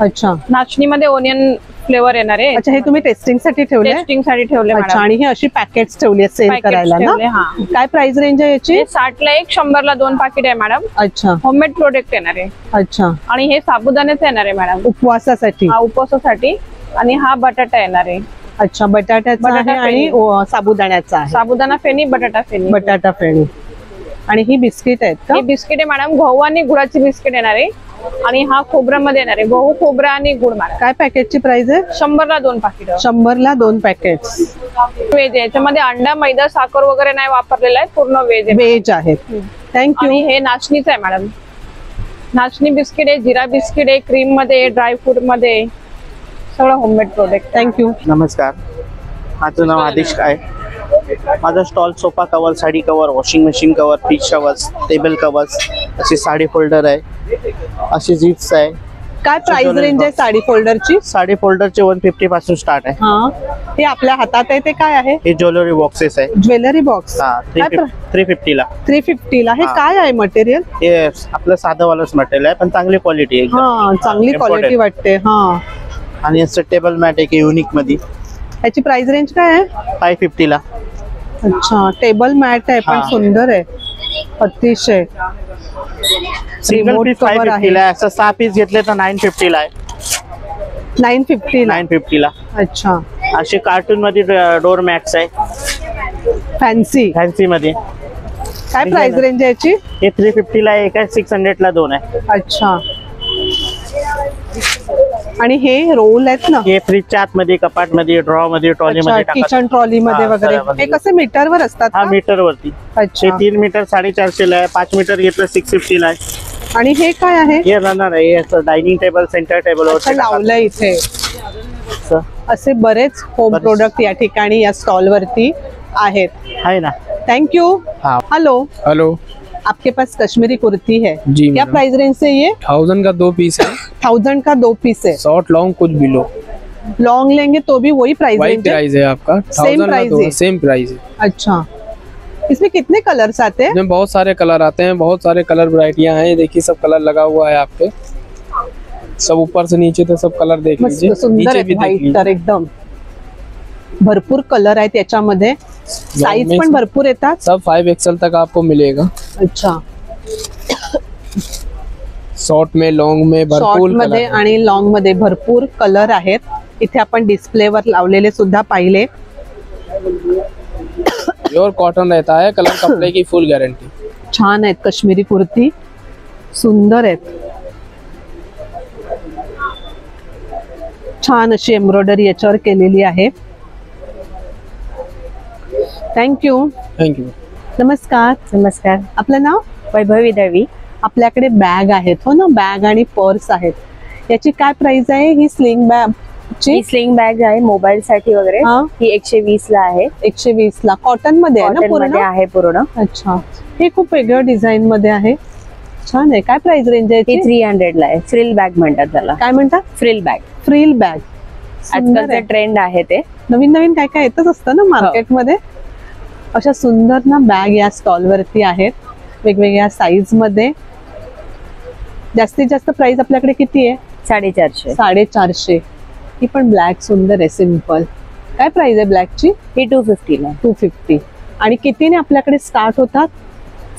अच्छा, नाचणीमध्ये ओनियन फ्लेवर येणार आहे. अच्छा, हे तुम्ही टेस्टिंग साठी ठेवले? टेस्टिंग साठी ठेवले मॅडम. आणि हे अशी पॅकेट्स ठेवली आहेत सेल करायला ना? काय प्राइस रेंज आहे याची? 60 ला 1, 100 ला 2 पाकिट आहे मॅडम. अच्छा, होममेड प्रोडक्ट येणार आहे. अच्छा. आणि हे साबुदाण्याचं येणार आहे मॅडम, उपवासासाठी. उपवासासाठी. आणि हा बटाटा येणार आहे. अच्छा, बटाट्याचा आहे आणि साबुदाण्याचा आहे. साबुदाणा फेणी, बटाटा फेणी. बटाटा फेणी. आणि ही बिस्किट आहेत का? ही बिस्किट आहे मॅडम. गहू आणि गुळाची बिस्किट येणार आहे. आणि हा खोबऱ्यामध्ये येणार आहे, गहू खोबरा आणि गुळ मारा. काय पॅकेटची प्राइस आहे? 100ला 2 पाकिट. 100ला 2 पॅकेट. व्हेज आहे, याच्यामध्ये अंडा मैदा साखर वगैरे नाही वापरलेला आहे, पूर्ण व्हेज आहे. व्हेज आहेत. थँक्यू. आणि हे नाचणीचं आहे मॅडम, नाचणी बिस्किट आहे, जिरा बिस्किट आहे, क्रीम मध्ये, ड्रायफ्रूट मध्ये, सगळं होममेड प्रोडक्ट. थँक्यू. नमस्कार, माझं नाव आदिश आहे. माझा stall sofa cover, sari cover, washing machine cover, fridge covers, table covers, असे साडी फोल्डर आहे, असे जिप्स आहे. काय प्राइस रेंज आहे साडी फोल्डरची? साडी फोल्डरचे 150 पासून स्टार्ट आहे. हे आपल्या हातात आहे ते काय आहे? हे ज्वेलरी बॉक्सेस आहे. Jewellery box. 350ला. 350ला. हे काय आहे मटेरियल? हे आपलं साधं वालच मटेरियल आहे, पण चांगली क्वालिटी आहे. चांगली क्वालिटी वाटते. आणि असं टेबल मॅट आहे की युनिक मध्ये. याची प्राइस रेंज काय आहे? 550ला. अच्छा, टेबल मॅट आहे, पण सुंदर आहे अतिशय. सिंगल पीस 550ला आहे. असं 6 पीस घेतले तर 950ला आहे. 950ला. अच्छा. असे कार्टून मध्ये डोर मॅट्स आहे, फॅन्सी मध्ये. काय प्राइस रेंज आहे याची? हे 350ला एक आहे, 600ला 2 आहे. अच्छा. आणि हे रोल आहेत ना, हे फ्रीजच्या आतमध्ये, कपाट मध्ये, ड्रॉ मध्ये, ट्रॉली मध्ये, किचन ट्रॉली मध्ये वगैरे. हे कसे मीटरवर असतात? हा, मीटर वरती. अच्छा. 3 मीटर 450ला आहे, 5 मीटर घेतलं 650ला आहे. आणि हे काय आहे? हे रनर आहे, असं डायनिंग टेबल, सेंटर टेबल वर लावलं इथे. असे बरेच होम प्रोडक्ट या ठिकाणी या स्टॉल वरती आहेत, है ना. Thank you. हेलो हेलो, आपके पास कश्मीरी कुर्ती है जी? क्या प्राइस रेंज से ये? 1000 का 2 पीस है. 1000 का 2 पीस है. शॉर्ट लॉन्ग कुछ भी लो. लॉन्ग लेंगे तो भी वही प्राइस वही प्राइस है आपका. सेम प्राइस है. सेम प्राइस है. अच्छा. इसमें कितने कलर्स आते हैं? इसमें बहुत सारे कलर आते हैं, बहुत सारे कलर वैरायटियां हैं. देखिए सब कलर लगा हुआ है आपके, सब ऊपर से नीचे तो सब कलर देख लीजिए. सुंदर है, व्हाइट तर एकदम भरपूर कलर आहेत याच्यामध्ये. साइज पण भरपूर येतात. सब 5XL तक आपको मिलेगा. अच्छा. शॉर्ट में, लॉन्ग में भरपूर मध्ये आणि लॉन्ग मध्ये भरपूर कलर आहेत. इथे आपण डिस्प्लेवर लावलेले सुद्धा पाहिले. प्योर कॉटन रहता है, कलर कपड़े की फुल गारंटी. छान आहेत कश्मीरी कुर्ती, सुंदर आहेत. छान अशी एम्ब्रॉयडरी याच्यावर केलेली आहे. थँक्यू. थँक्यू. नमस्कार. नमस्कार. आपलं नाव? वैभवी दळवी. आपल्याकडे बॅग आहेत, हो ना, बॅग आणि पर्स आहेत. याची काय प्राइस आहे? ही स्लिंग बॅग. ही स्लिंग बॅग आहे मोबाईल साठी वगैरे. ही 120ला आहे. 120ला. कॉटन मध्ये आहे ना पूर्ण? आहे पूर्ण. अच्छा. हे खूप वेगळ्या डिझाईन मध्ये आहे, छान आहे. काय प्राइस रेंज आहे? 300ला आहे. फ्रिल बॅग म्हणतात त्याला. काय म्हणतात? Frill bag. Frill bag. आजकालचं ट्रेंड आहे ते. नवीन नवीन काय काय येतच असतं ना मार्केटमध्ये. अशा सुंदर ना बॅग या स्टॉल वरती आहेत, वेगवेगळ्या साईज मध्ये. जास्तीत जास्त प्राइस आपल्याकडे किती आहे? 450. 450. ही पण ब्लॅक सुंदर आहे, सिंपल. काय प्राइस आहे ब्लॅकची? ही 250ला. 250. आणि कितीने आपल्याकडे स्टार्ट होतात?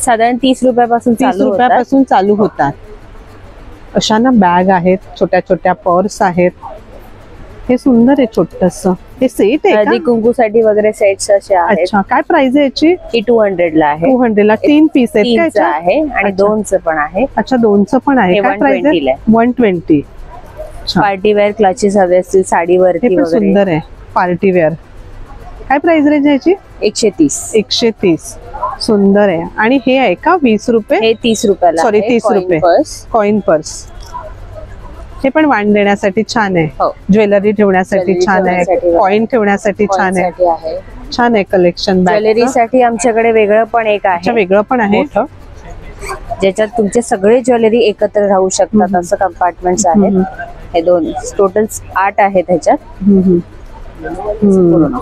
साधारण 30 रुपयापासून 30 रुपयापासून चालू होतात. अशा ना बॅग आहेत, छोट्या छोट्या पर्स आहेत. हे सुंदर आहे छोटस. हे सेट आहे का? कुंकूसाठी वगैरे सेट्स असे आहेत. अच्छा. काय प्राइस आहे याची? ही 200ला आहे. 200ला 3 पीस आहेत का याच्यात? आहे आणि 2चं पण आहे. अच्छा, 2चं पण आहे. काय प्राइस आहे? 120. पार्टी वेअर क्लचेस हवे असतील साडीवरती वगैरे. सुंदर आहे पार्टी वेअर. काय प्राइस रेंज आहे याची? 130. 130. सुंदर आहे. आणि हे आहे का 20 रुपये? हे 30 रुपयाला. सॉरी 30 रुपये. Coin purse. हे पण वाण देण्यासाठी छान आहे. ज्वेलरी ठेवण्यासाठी छान आहे, कॉइन ठेवण्यासाठी छान आहे. छान आहे कलेक्शन. ज्वेलरी साठी आमच्याकडे वेगळं पण एक आहे. वेगळं पण आहे ज्याच्यात तुमचे सगळे ज्वेलरी एकत्र राहू शकतात, असं कंपार्टमेंट्स आहेत. हे 2 टोटल 8 आहेत ह्याच्यात.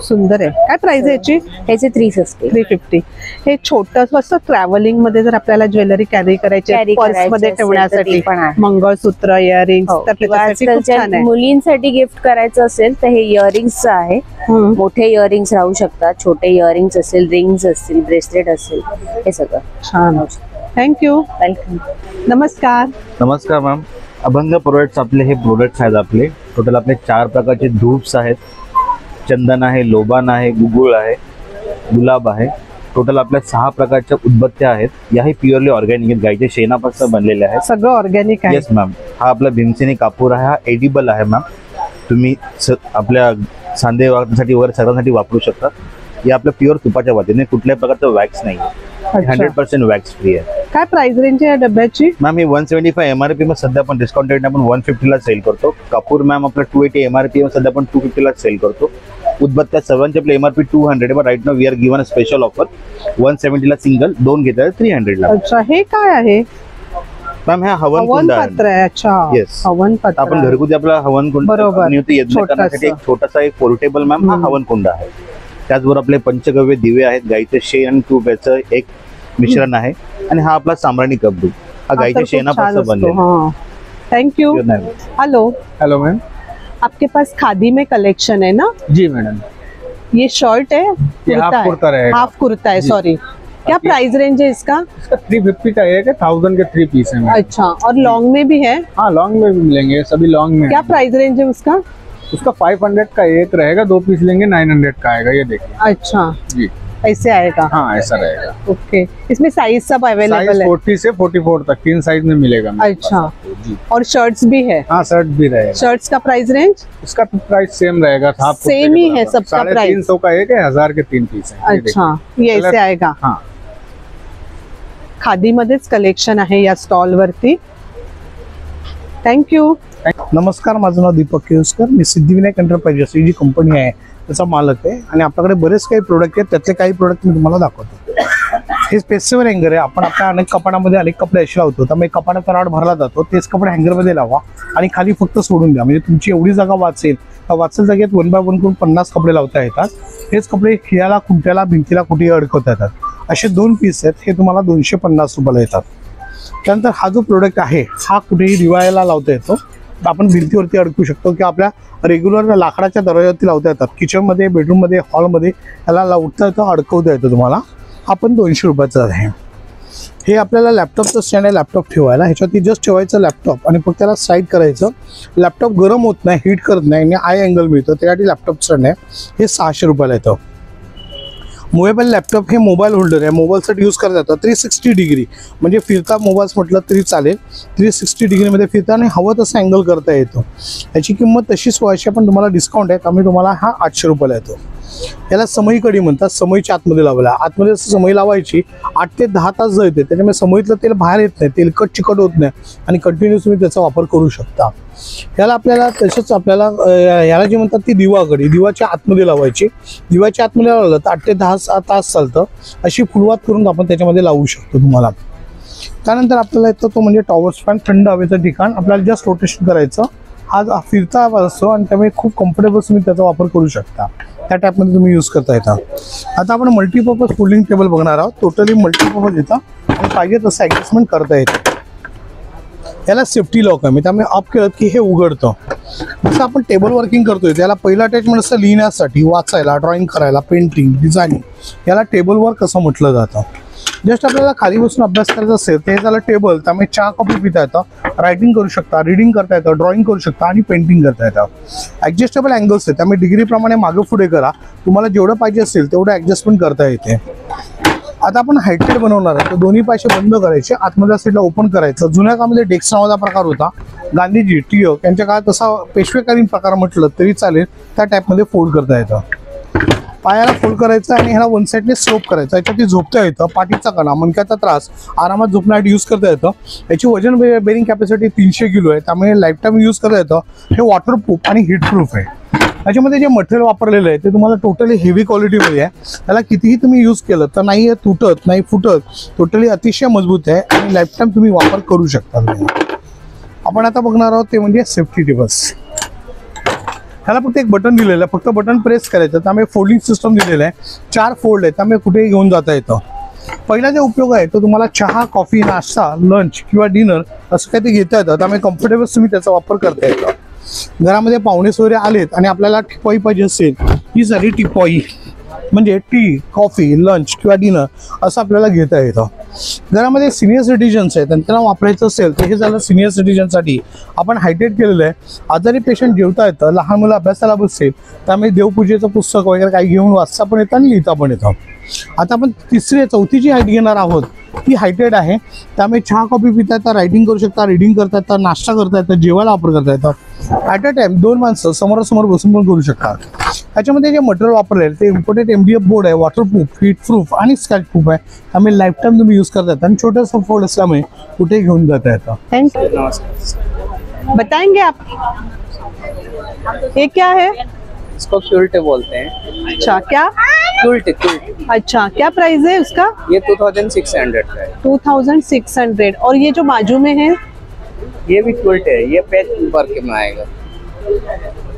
सुंदर आहे. काय प्राइस आहे याची? ह्याचे 350. हे छोटस ट्रॅव्हलिंग मध्ये जर आपल्याला ज्वेलरी कॅरी करायची, पर्स मध्ये ठेवण्यासाठी, मंगळसूत्र, इयरिंग्स, तर त्याच्यासाठी खूप छान आहे. मुलींसाठी गिफ्ट करायचं असेल तर हे इयरिंग्स आहे. मोठे इयरिंग्स राहू शकतात, छोटे इयरिंग्स असेल, रिंग्स असतील, ब्रेसलेट असेल, हे सगळं छान. थँक्यू. वेलकम. नमस्कार. नमस्कार मॅम. अभंग प्रोडक्ट्स आपले हे प्रोडक्ट्स आहेत. आपले टोटल आपले 4 प्रकारचे धूप्स आहेत. चंदन आहे, लोबान आहे, गुगुळ आहे, गुलाब आहे. टोटल आपल्या 6 प्रकारच्या उदबत्त्या आहेत. याही प्युअरली ऑर्गॅनिक आहेत, गाईच्या शेणापासून बनलेल्या आहेत. सगळं ऑर्गॅनिक आहे. Yes ma'am. हा आपला भीमसेनी कापूर आहे, हा एडिबल आहे मॅम. तुम्ही आपल्या सांधे वागण्यासाठी वगैरे सगळ्यांसाठी वापरू शकता. हे आपल्या प्युअर तुपाच्या वातीने कुठल्याही प्रकारचं वॅक्स नाही, 100% वॅक्स फ्री आहे. काय प्राइस रेंज आहे या डब्याची? मॅम ही 175 MRP मध्ये सध्या आपण डिस्काउंट रेट आपण 150 ला सेल करतो. कापूर मॅम आपला 280 MRP मध्ये सध्या आपण 250 ला सेल करतो. उदबत्त्या सर्वांचे आपले MRP 200 but right now we are given a special offer 170 ला सिंगल, 2 घेतले 300 ला. अच्छा, हे काय आहे? मॅम हा हवन कुंड आहे. अच्छा, येस, हवन पात्र. आपण घरगुती आपला हवन कुंड यज्ञ करण्यासाठी एक छोटासा एक पोर्टेबल मॅम हा हवन कुंड आहे. त्याचबरोबर आपले पंचगव्य दिवे आहेत, गाईचं शेण आणि तूप याचं एक मिश्रण आहे. आणि हा आपला साम्राणी कपडू, हा गाईच्या शेणापासून बनलेला. Thank you. Hello hello ma'am, आपके पास खादी में कलेक्शन है ना? जी मैडम. ये शर्ट है, हाफ कुर्ता है, हाफ कुर्ता है, सॉरी. क्या प्राइस रेंज है इसका? 350 का एक है, 1000 के 3 पीस है. अच्छा, और लॉन्ग में भी है? हाँ, लॉन्ग में भी मिलेंगे, सभी लॉन्ग में. क्या प्राइस रेंज है उसका? उसका 500 का एक रहेगा, 2 पीस लेंगे 900 का आएगा. ये देखिए. अच्छा जी, ऐसे आएगा? हाँ, ऐसा रहेगा. ओके. इसमें साइज सब अवेलेबल है? 40 से 44 तक 3 साइज में मिलेगा. अच्छा, और शर्ट्स भी है? हाँ, शर्ट भी रहेगा. शर्ट्स का प्राइस रेंज? इसका प्राइस सेम रहेगा, सेम ही है सबका प्राइस. 350 का एक है, 1000 के 3 पीस है. अच्छा, ये ऐसे आएगा. हाँ, खादी मध्येच कलेक्शन आहे या स्टॉल वरती. थँक्यू. नमस्कार, माझं नाव दीपक केळकर. मी सिद्धिविनायक एंटरप्राइजेस ही जी कंपनी आहे त्याचा मालक आहे. आणि आपल्याकडे बरेच काही प्रोडक्ट आहेत, त्यातले काही प्रोडक्ट मी तुम्हाला दाखवतो. हे स्पेसिफिक हँगर आहे. आपण आपल्या अनेक कपाटामध्ये अनेक कपडे असे लावतो, त्यामुळे कपाटाचा रॉड भरला जातो, तेच कपडे हँगरमध्ये लावा आणि खाली फक्त सोडून द्या. म्हणजे तुमची एवढी जागा वाचेल. वाचेल जागेत 1 बाय 1 करून 50 कपडे लावता येतात. हेच कपडे खिळ्याला, खुंट्याला, भिंतीला कुठेही अडकवता येतात. असे 2 पीस आहेत, हे तुम्हाला 250 रुपयाला येतात. त्यानंतर हा जो प्रोडक्ट आहे हा कुठेही दिवाळीला लावता येतो. आपण भिंतीवरती अडकू शकतो किंवा आपल्या रेग्युलर लाकडाच्या दरवाजावरती लावता येतात. किचनमध्ये, बेडरूममध्ये, हॉलमध्ये याला लावता येतं, अडकवता येतं तुम्हाला. हा पण 200 रुपयाचा आहे. हे आपल्याला लॅपटॉपचं स्टँड आहे, लॅपटॉप ठेवायला. ह्याच्यावरती जस्ट ठेवायचं लॅपटॉप आणि फक्त त्याला साईड करायचं. लॅपटॉप गरम होत नाही, हीट करत नाही आणि आय अँगल मिळतं, त्यासाठी लॅपटॉप स्टँड आहे. हे 600 रुपयाला येतं. मोबाईल लॅपटॉप हे मोबाईल होल्डर आहे, मोबाईलसाठी यूज करता येतं. 360 डिग्री म्हणजे फिरता मोबाईल म्हटलं तरी चालेल. 360 डिग्रीमध्ये फिरता आणि हवं तसं अँगल करता येतो. याची किंमत तशीच व्हायची, पण तुम्हाला डिस्काउंट आहे त्यामुळे तुम्हाला हा 800 रुपयाला येतो. याला समई कडी म्हणतात. समईच्या आतमध्ये लावायला, आतमध्ये समई लावायची. 8 ते 10 तास जळते, त्याच्यामुळे समईतलं तेल बाहेर येत नाही, तेलकट चिकट होत नाही आणि कंटिन्यूस तुम्ही त्याचा वापर करू शकता. याला आपल्याला तसंच आपल्याला याला जे म्हणतात ती दिवा कडी, दिवाच्या आतमध्ये लावायची. दिवाच्या आतमध्ये लावलं तर 8 ते 10 तास चालतं. अशी फुलवात करून आपण त्याच्यामध्ये लावू शकतो तुम्हाला. त्यानंतर आपल्याला येतो तो म्हणजे टॉवर्स फॅन, थंड हवेचं ठिकाण. आपल्याला जस्ट रोटेशन करायचं. हा फिरता असतो आणि त्यामुळे खूप कम्फर्टेबल तुम्ही त्याचा वापर करू शकता. त्या टाईपमध्ये तुम्ही यूज करता येतं. आता आपण मल्टीपर्पज फोल्डिंग टेबल बघणार आहोत. टोटली मल्टीपर्पज येतं आणि पाहिजे तसं ॲडजस्टमेंट करता येतं. याला सेफ्टी लॉक आहे, त्यामुळे अप केलं की हे उघडतं. जसं आपण टेबल वर्किंग करतोय त्याला पहिलं अटॅचमेंट असतं लिहिण्यासाठी, वाचायला, ड्रॉइंग करायला, पेंटिंग, डिझायनिंग. याला टेबल वर्क असं म्हटलं जातं. जस्ट आपल्याला खाली बसून अभ्यास करायचा असेल ते झालं टेबल, त्यामुळे चहा कॉफी पिता येतं, रायटिंग करू शकता, रीडिंग करता येतं, ड्रॉइंग करू शकता आणि पेंटिंग करता येतं. ॲडजस्टेबल अँगल्स आहे, त्यामुळे डिग्रीप्रमाणे मागं पुढे करा. तुम्हाला जेवढं पाहिजे असेल तेवढं ॲडजस्टमेंट करता येते. आता आपण हायटेड बनवणार आहे, तर दोन्ही पायचे बंद करायचे, आतमधल्या साईडला ओपन करायचं. जुन्या काळामध्ये डेस्क नावाचा प्रकार होता. गांधीजी, टिळक यांच्या काळात तसा पेशवेकालीन प्रकार म्हटलं तरी चालेल, त्या टाईपमध्ये फोल्ड करता येतं. पायाला फोल्ड करायचं आणि ह्याला 1 साईडने स्लोप करायचं. याच्यात झोपता येतं. पाठीचा कणा, मणक्याचा त्रास आरामात झोपण्यासाठी यूज करता येतं. याची वजन बेरिंग कॅपॅसिटी 300 किलो आहे, त्यामुळे लाईफ टाईम यूज करता येतं. हे वॉटरप्रूफ आणि हीटप्रूफ आहे. याच्यामध्ये जे मटेरियल वापरलेलं आहे ते तुम्हाला टोटली हेवी क्वालिटीमध्ये आहे. त्याला कितीही तुम्ही यूज केलं तर नाही आहे तुटत, नाही फुटत. टोटली अतिशय मजबूत आहे आणि लाईफ टाईम तुम्ही वापर करू शकता. आपण आता बघणार आहोत ते म्हणजे सेफ्टी टिप्स. ह्याला फक्त एक बटन दिलेलं आहे, फक्त बटन प्रेस करायचं. त्यामुळे फोल्डिंग सिस्टम दिलेलं आहे. 4 फोल्ड आहे, त्यामुळे कुठेही घेऊन जाता येतं. पहिला जो उपयोग आहे तो तुम्हाला चहा, कॉफी, नाश्ता, लंच किंवा डिनर असं काही ते घेता येतं. त्यामुळे कम्फर्टेबल तुम्ही त्याचा वापर करता येतो. घरामध्ये पाहुणे वगैरे आलेत आणि आपल्याला टिपॉई पाहिजे असेल, ही झाली टिपॉई. म्हणजे टी, कॉफी, लंच किंवा डिनर असं आपल्याला घेता येतं. घरामध्ये सिनियर सिटीजन्स आहेत आणि त्यांना वापरायचं असेल तर हे झालं सिनियर सिटीजनसाठी. आपण हायटेड केलेलं आहे. आजारी पेशंट जेवता येतं, लहान मुलं अभ्यासाला बसतील, त्यामुळे देवपूजेचं पुस्तक वगैरे काही घेऊन वाचता पण येतं आणि लिहिता पण येतं. आता आपण चौथी जी हाईट घेणार आहोत ती हायटेड आहे. त्यामुळे चहा कॉफी पिता येतं, रायटिंग करू शकता, रिडिंग करता येतं, नाश्ता करता येतं, जेवायला वापर करता येतं. ॲट अ टाइम 2 माणसं समोरासमोर बसून पण करू शकतात. त्याच्यामध्ये जे मटेरियल वापरले ते इम्पोर्टेड MDF बोर्ड आहे, वॉटरप्रूफ, हीट प्रूफ आणि स्क्रॅच प्रूफ आहे. त्यामुळे लाईफ टाइम तुम्ही यूज करता येतं आणि छोटंसं फोल्ड असल्यामुळे कुठे घेऊन जाता येतं. थैंक बताएंगे आप ये क्या है? इसको क्यूल्टे बोलते हैं. अच्छा, क्या क्यूल्टे. अच्छा, क्या प्राइस है उसका? ये 2600 का है. 2600. और ये जो बाजू में है ये भी क्यूल्टे है, ये पैच वर्क में आएगा.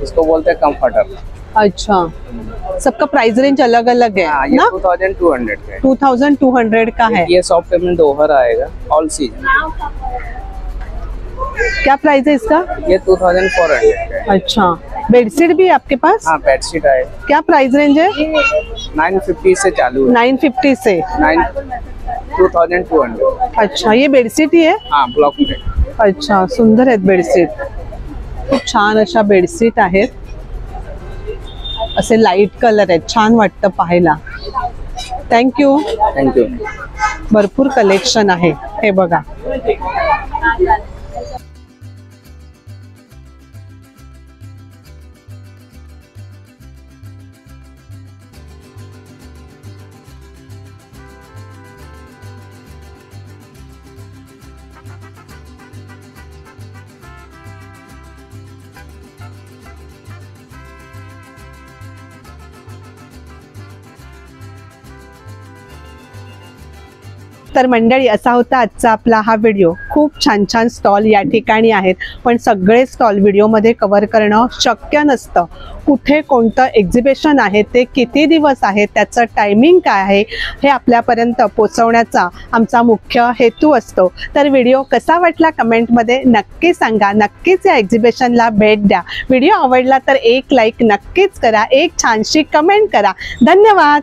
इसको बोलते हैं कंफर्टर. अच्छा, सबका प्राइस रेंज अलग अलग है ये ना? 2200 का है. 2200 का है. ये सॉफ्ट पेमेंट ओवर आएगा ऑल सीजन. क्या प्राइस है इसका? ये 2400 का है. अच्छा, बेडशीट भी है आपके पास? हाँ, बेडशीट है. क्या प्राइस रेंज है? 950 से चालू है. 950 से 2200. अच्छा, ये बेडशीट ही है? हाँ, ब्लॉक प्रिंट. अच्छा, सुंदर आहेत बेडशीट. खूप छान अशा बेडशीट आहेत. असे लाईट कलर आहेत, छान वाटतं पाहायला. थँक्यू. थँक्यू. भरपूर कलेक्शन आहे हे बघा. तर मंडळी, असा होता आजचा आपला हा व्हिडिओ. खूप छान छान स्टॉल या ठिकाणी आहेत, पण सगळे स्टॉल व्हिडिओमध्ये कव्हर करणं शक्य नसतं. कुठे कोणतं एक्झिबिशन आहे, ते किती दिवस आहे, त्याचं टायमिंग काय आहे, हे आपल्यापर्यंत पोचवण्याचा आमचा मुख्य हेतू असतो. तर व्हिडिओ कसा वाटला कमेंटमध्ये नक्की सांगा. नक्कीच या एक्झिबिशनला भेट द्या. व्हिडिओ आवडला तर एक लाईक नक्कीच करा, एक छानशी कमेंट करा. धन्यवाद.